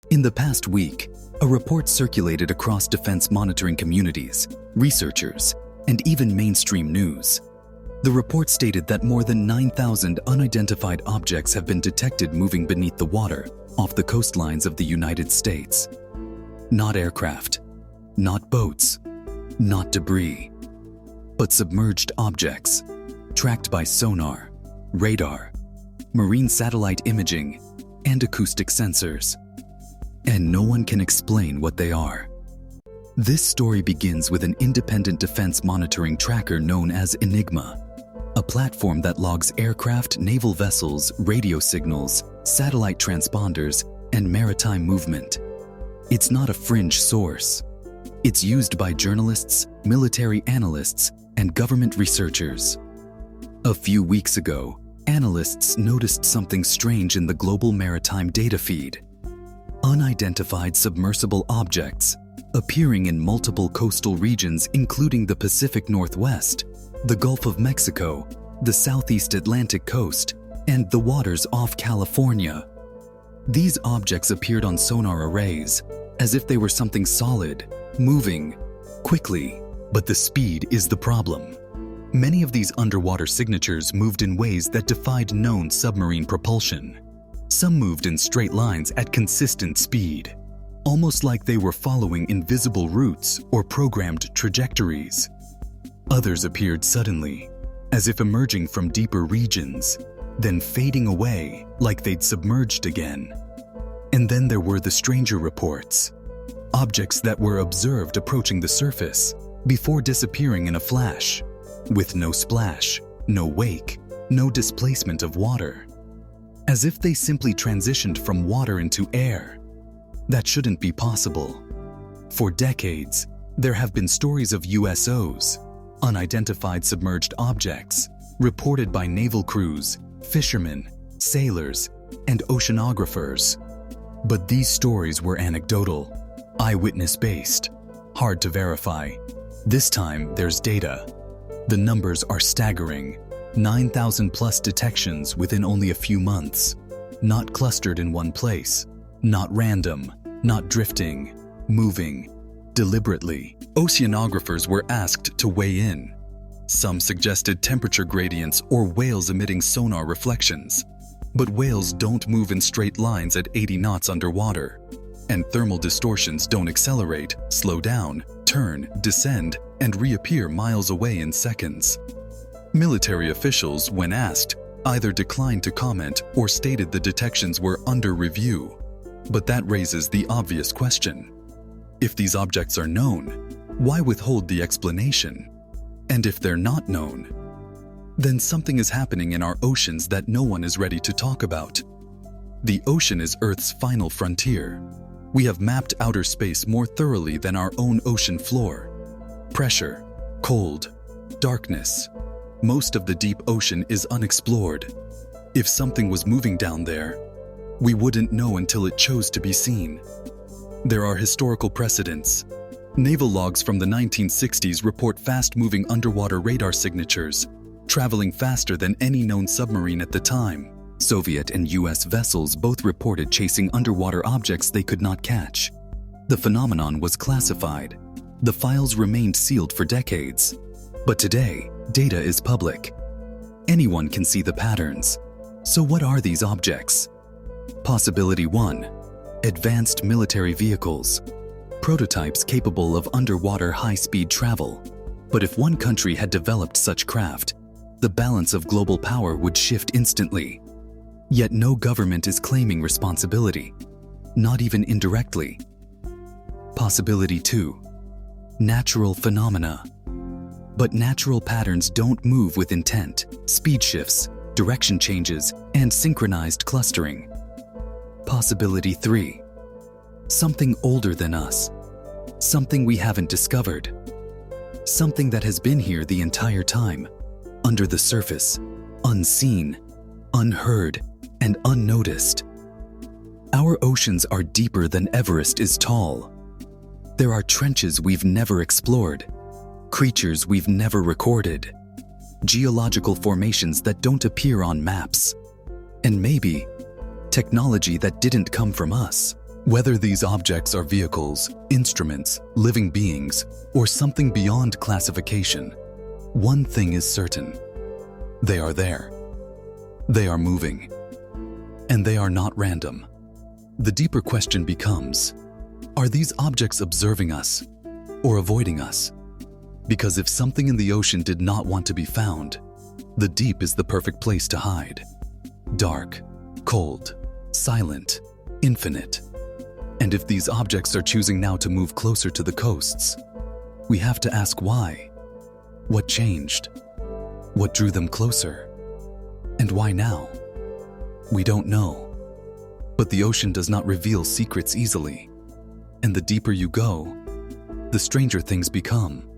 In the past week, a report circulated across defense monitoring communities, researchers, and even mainstream news. The report stated that more than 9,000 unidentified objects have been detected moving beneath the water off the coastlines of the United States. Not aircraft, not boats, not debris, but submerged objects, tracked by sonar, radar, marine satellite imaging, and acoustic sensors. And no one can explain what they are. This story begins with an independent defense monitoring tracker known as Enigma, a platform that logs aircraft, naval vessels, radio signals, satellite transponders, and maritime movement. It's not a fringe source. It's used by journalists, military analysts, and government researchers. A few weeks ago, analysts noticed something strange in the global maritime data feed. Unidentified submersible objects appearing in multiple coastal regions including the Pacific Northwest, the Gulf of Mexico, the Southeast Atlantic coast, and the waters off California. These objects appeared on sonar arrays as if they were something solid, moving quickly, but the speed is the problem. Many of these underwater signatures moved in ways that defied known submarine propulsion. Some moved in straight lines at consistent speed, almost like they were following invisible routes or programmed trajectories. Others appeared suddenly, as if emerging from deeper regions, then fading away like they'd submerged again. And then there were the stranger reports, objects that were observed approaching the surface before disappearing in a flash, with no splash, no wake, no displacement of water. As if they simply transitioned from water into air. That shouldn't be possible. For decades, there have been stories of USOs, unidentified submerged objects, reported by naval crews, fishermen, sailors, and oceanographers. But these stories were anecdotal, eyewitness-based, hard to verify. This time, there's data. The numbers are staggering. 9,000 plus detections within only a few months. Not clustered in one place, not random, not drifting, moving, deliberately. Oceanographers were asked to weigh in. Some suggested temperature gradients or whales emitting sonar reflections. But whales don't move in straight lines at 80 knots underwater. And thermal distortions don't accelerate, slow down, turn, descend, and reappear miles away in seconds. Military officials, when asked, either declined to comment or stated the detections were under review. But that raises the obvious question. If these objects are known, why withhold the explanation? And if they're not known, then something is happening in our oceans that no one is ready to talk about. The ocean is Earth's final frontier. We have mapped outer space more thoroughly than our own ocean floor. Pressure, cold, darkness. Most of the deep ocean is unexplored. If something was moving down there, we wouldn't know until it chose to be seen. There are historical precedents. Naval logs from the 1960s report fast-moving underwater radar signatures, traveling faster than any known submarine at the time. Soviet and US vessels both reported chasing underwater objects they could not catch. The phenomenon was classified. The files remained sealed for decades. But today, data is public. Anyone can see the patterns. So what are these objects? Possibility 1. Advanced military vehicles. Prototypes capable of underwater high-speed travel. But if one country had developed such craft, the balance of global power would shift instantly. Yet no government is claiming responsibility, not even indirectly. Possibility 2. Natural phenomena. But natural patterns don't move with intent, speed shifts, direction changes, and synchronized clustering. Possibility 3. Something older than us. Something we haven't discovered. Something that has been here the entire time, under the surface, unseen, unheard, and unnoticed. Our oceans are deeper than Everest is tall. There are trenches we've never explored, creatures we've never recorded, geological formations that don't appear on maps, and maybe technology that didn't come from us. Whether these objects are vehicles, instruments, living beings, or something beyond classification, one thing is certain. They are there. They are moving. And they are not random. The deeper question becomes, are these objects observing us or avoiding us? Because if something in the ocean did not want to be found, the deep is the perfect place to hide. Dark, cold, silent, infinite. And if these objects are choosing now to move closer to the coasts, we have to ask why. What changed? What drew them closer? And why now? We don't know. But the ocean does not reveal secrets easily. And the deeper you go, the stranger things become.